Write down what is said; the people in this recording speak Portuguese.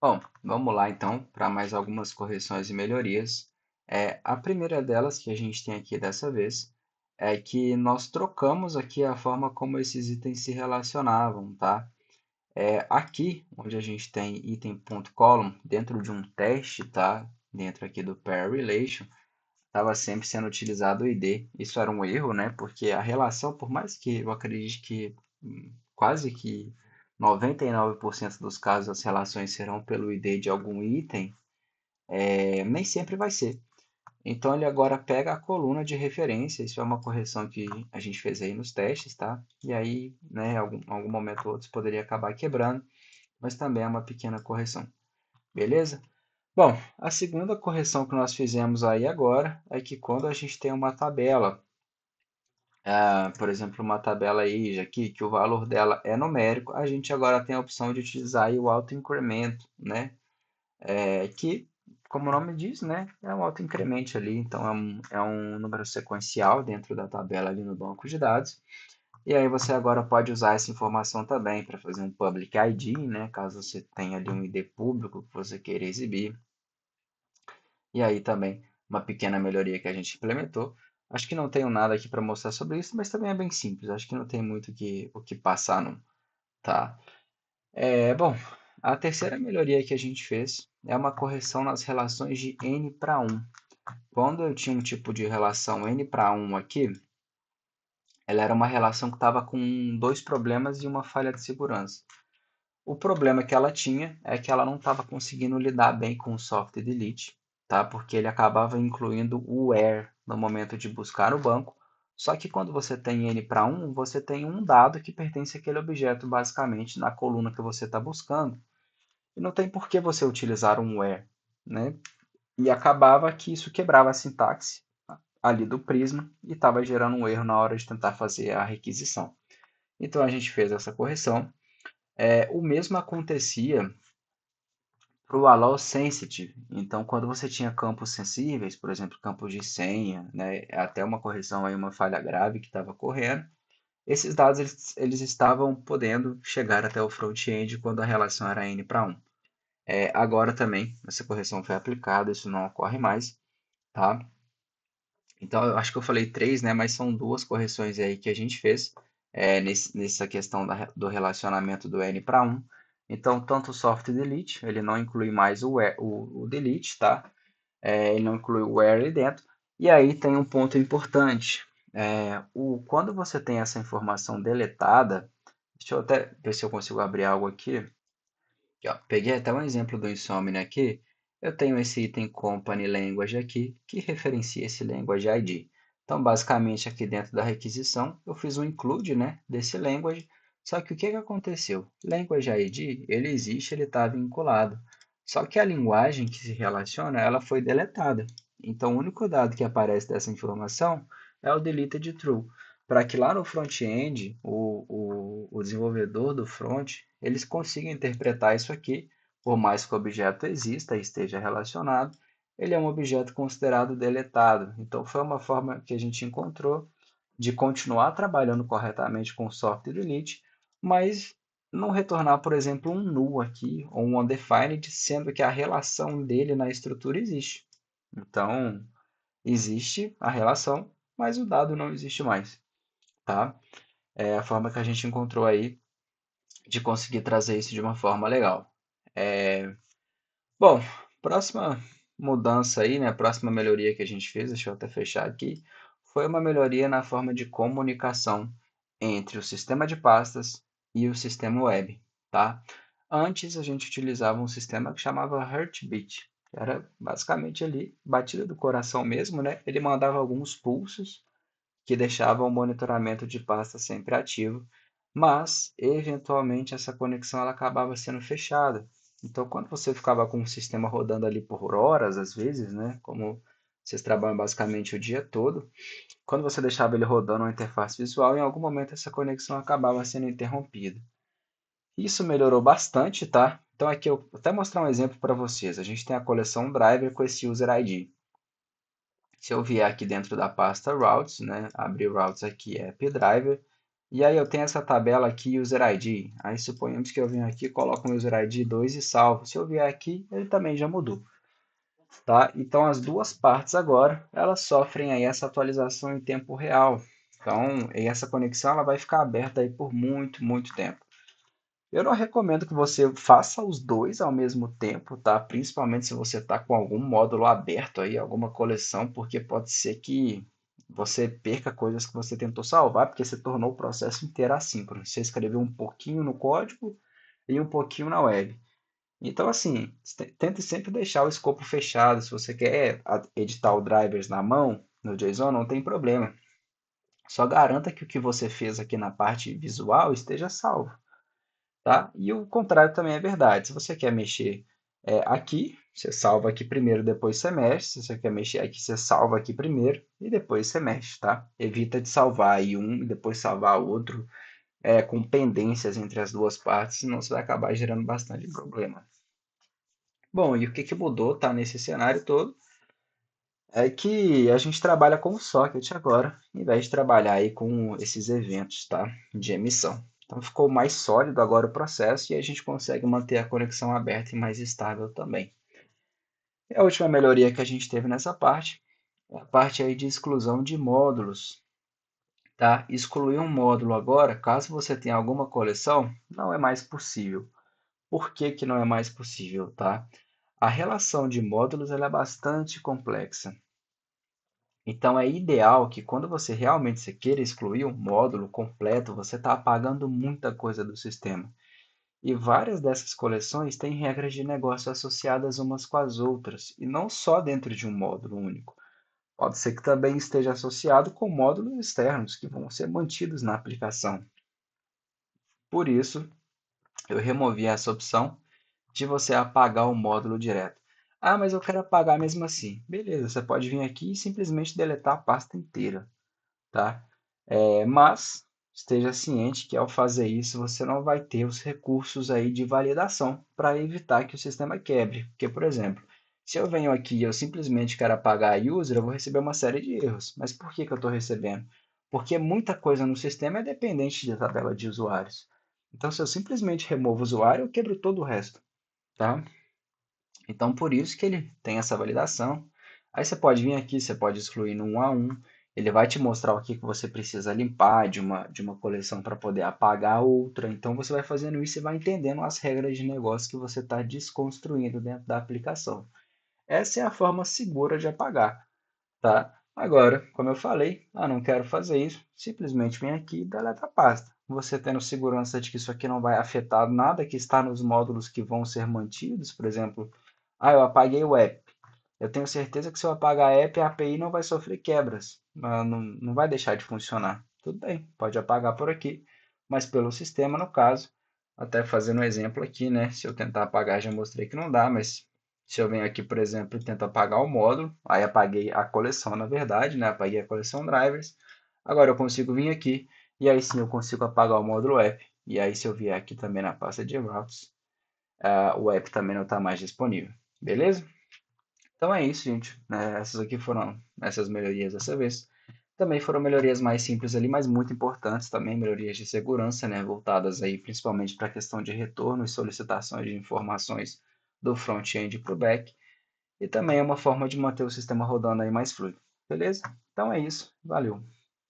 Bom, vamos lá então para mais algumas correções e melhorias. A primeira delas que a gente tem aqui dessa vez é que nós trocamos aqui a forma como esses itens se relacionavam, tá? Aqui, onde a gente tem item.column, dentro de um teste, tá? Dentro aqui do pair relation, estava sempre sendo utilizado o ID. Isso era um erro, né? Porque a relação, por mais que eu acredite que quase que 99% dos casos as relações serão pelo ID de algum item, nem sempre vai ser. Então ele agora pega a coluna de referência, isso é uma correção que a gente fez aí nos testes, tá? E aí, né, algum momento ou outro poderia acabar quebrando, mas também é uma pequena correção, beleza? Bom, a segunda correção que nós fizemos aí agora é que quando a gente tem uma tabela, por exemplo, uma tabela aí aqui, que o valor dela é numérico, a gente agora tem a opção de utilizar aí o autoincremento, né? Que, como o nome diz, né, é um autoincremento ali, então é um número sequencial dentro da tabela ali no banco de dados. E aí você agora pode usar essa informação também para fazer um public ID, né, caso você tenha ali um ID público que você queira exibir. E aí também uma pequena melhoria que a gente implementou. Acho que não tenho nada aqui para mostrar sobre isso, mas também é bem simples. Acho que não tem muito o que passar, não, tá? Bom, a terceira melhoria que a gente fez é uma correção nas relações de n para 1. Quando eu tinha um tipo de relação n para 1 aqui, ela era uma relação que estava com dois problemas e uma falha de segurança. O problema que ela tinha é que ela não estava conseguindo lidar bem com o soft delete, tá? Porque ele acabava incluindo o where no momento de buscar o banco. Só que quando você tem n para 1, você tem um dado que pertence àquele objeto, basicamente, na coluna que você está buscando. E não tem por que você utilizar um where, né? E acabava que isso quebrava a sintaxe ali do Prisma e estava gerando um erro na hora de tentar fazer a requisição. Então a gente fez essa correção. O mesmo acontecia para o allow sensitive. Então, quando você tinha campos sensíveis, por exemplo, campos de senha, né, até uma correção aí, uma falha grave que estava correndo, esses dados eles estavam podendo chegar até o front-end quando a relação era n para 1. Agora também, essa correção foi aplicada, isso não ocorre mais, tá? Então, eu acho que eu falei três, né? Mas são duas correções aí que a gente fez nessa questão do relacionamento do N para 1. Então, tanto o soft delete, ele não inclui mais o delete, tá? Ele não inclui o where ali dentro. E aí tem um ponto importante. Quando você tem essa informação deletada, deixa eu até ver se eu consigo abrir algo aqui. Aqui, ó, peguei até um exemplo do Insomnia aqui. Eu tenho esse item Company Language aqui, que referencia esse Language ID. Então, basicamente, aqui dentro da requisição, eu fiz um include, né, desse Language. Só que o que aconteceu? Language ID, ele existe, ele está vinculado. Só que a linguagem que se relaciona, ela foi deletada. Então, o único dado que aparece dessa informação é o deleted true, para que lá no front-end, o desenvolvedor do front, eles consigam interpretar isso aqui, por mais que o objeto exista e esteja relacionado, ele é um objeto considerado deletado. Então, foi uma forma que a gente encontrou de continuar trabalhando corretamente com o soft delete, mas não retornar, por exemplo, um null aqui, ou um undefined, sendo que a relação dele na estrutura existe. Então, existe a relação, mas o dado não existe mais, tá? É a forma que a gente encontrou aí de conseguir trazer isso de uma forma legal. É, Bom, próxima mudança aí, né? Próxima melhoria que a gente fez, deixa eu até fechar aqui, foi uma melhoria na forma de comunicação entre o sistema de pastas e o sistema web, tá? Antes a gente utilizava um sistema que chamava Heartbeat, que era basicamente ali, batida do coração mesmo, né? Ele mandava alguns pulsos que deixava o monitoramento de pasta sempre ativo, mas eventualmente essa conexão ela acabava sendo fechada. Então, quando você ficava com o sistema rodando ali por horas, às vezes, né, como vocês trabalham basicamente o dia todo, quando você deixava ele rodando uma interface visual, em algum momento essa conexão acabava sendo interrompida. Isso melhorou bastante, tá? Então aqui eu vou até mostrar um exemplo para vocês. A gente tem a coleção driver com esse user ID. Se eu vier aqui dentro da pasta routes, né, abrir routes aqui, app driver, E aí eu tenho essa tabela aqui, User ID. Aí suponhamos que eu venho aqui, coloco o User ID 2 e salvo. Se eu vier aqui, ele também já mudou, tá? Então as duas partes agora, elas sofrem aí essa atualização em tempo real. Então, e essa conexão ela vai ficar aberta aí por muito, muito tempo. Eu não recomendo que você faça os dois ao mesmo tempo, tá? Principalmente se você está com algum módulo aberto aí, alguma coleção, porque pode ser que você perca coisas que você tentou salvar, porque você tornou o processo inteiro assíncrono. Você escreveu um pouquinho no código e um pouquinho na web. Então, assim, tente sempre deixar o escopo fechado. Se você quer editar o drivers na mão, no JSON, não tem problema. Só garanta que o que você fez aqui na parte visual esteja salvo, tá? E o contrário também é verdade. Se você quer mexer aqui, você salva aqui primeiro, depois você mexe. Se você quer mexer aqui, você salva aqui primeiro e depois você mexe, tá? Evita de salvar aí um e depois salvar o outro com pendências entre as duas partes, senão você vai acabar gerando bastante problema. Bom, e o que que mudou, tá, nesse cenário todo é que a gente trabalha com o socket agora, em vez de trabalhar aí com esses eventos, tá, de emissão. Então ficou mais sólido agora o processo e a gente consegue manter a conexão aberta e mais estável também. E a última melhoria que a gente teve nessa parte é a parte aí de exclusão de módulos, tá? Excluir um módulo agora, caso você tenha alguma coleção, não é mais possível. Por que que não é mais possível, tá? A relação de módulos ela é bastante complexa. Então é ideal que quando você realmente você queira excluir um módulo completo, você está apagando muita coisa do sistema. E várias dessas coleções têm regras de negócio associadas umas com as outras, e não só dentro de um módulo único. Pode ser que também esteja associado com módulos externos que vão ser mantidos na aplicação. Por isso, eu removi essa opção de você apagar o módulo direto. Ah, mas eu quero apagar mesmo assim. Beleza, você pode vir aqui e simplesmente deletar a pasta inteira, tá? Mas esteja ciente que ao fazer isso você não vai ter os recursos aí de validação para evitar que o sistema quebre. Porque, por exemplo, se eu venho aqui e eu simplesmente quero apagar a user, eu vou receber uma série de erros. Mas por que que eu estou recebendo? Porque muita coisa no sistema é dependente de tabela de usuários. Então, se eu simplesmente removo o usuário, eu quebro todo o resto, tá? Então, por isso que ele tem essa validação. Aí você pode vir aqui, você pode excluir no 1 a 1. Ele vai te mostrar o que que você precisa limpar de uma coleção para poder apagar outra. Então, você vai fazendo isso e vai entendendo as regras de negócio que você está desconstruindo dentro da aplicação. Essa é a forma segura de apagar, tá? Agora, como eu falei, não quero fazer isso, simplesmente vem aqui e deleta a pasta. Você tendo segurança de que isso aqui não vai afetar nada que está nos módulos que vão ser mantidos, por exemplo, eu apaguei o app. Eu tenho certeza que se eu apagar a app, a API não vai sofrer quebras, não vai deixar de funcionar. Tudo bem, pode apagar por aqui, mas pelo sistema, no caso, até fazendo um exemplo aqui, né? Se eu tentar apagar, já mostrei que não dá, mas se eu venho aqui, por exemplo, e tento apagar o módulo, aí apaguei a coleção, na verdade, né? Apaguei a coleção drivers. Agora eu consigo vir aqui e aí sim eu consigo apagar o módulo app. E aí se eu vier aqui também na pasta de routes, o app também não está mais disponível. Beleza? Então é isso, gente. Essas aqui foram essas melhorias dessa vez. Também foram melhorias mais simples ali, mas muito importantes também, melhorias de segurança, né, voltadas aí principalmente para a questão de retorno e solicitações de informações do front-end para o back. E também é uma forma de manter o sistema rodando aí mais fluido. Beleza? Então é isso. Valeu.